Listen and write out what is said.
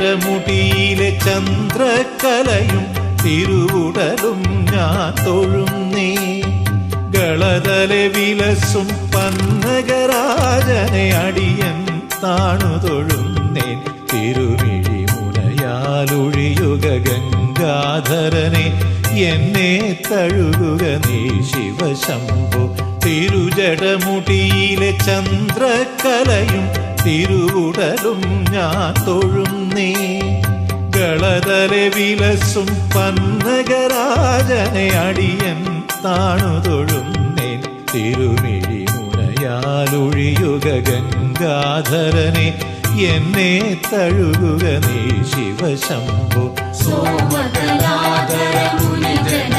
തിരുജടമുടിയിലെ ചന്ദ്രക്കലയും തിരുവുടലും ഞാൻ തൊഴുന്നേ. ഗളതലെ വിലസും പന്നഗരാജനെ അടിയൻ താണു തൊഴുന്നേൻ. തിരുമിഴി മുനയാലൊഴിയുക ഗംഗാധരനെ, എന്നെ തഴുകുക നീ ശിവശംഭോ. തിരുജടമുടിയിലെ ചന്ദ്രക്കലയും തിരുവുടലും ഞാൻ തൊഴുന്നേ. ഗളതലെ വിലസും പന്നഗരാജനെ അടിയൻ താണു തൊഴുന്നേൻ. തിരുമിഴി മുനയാലൊഴിയുക ഗംഗാധരനെ, എന്നെ തഴുകുക നീ ശിവശംഭോ. സോമകലാധര മുനിജന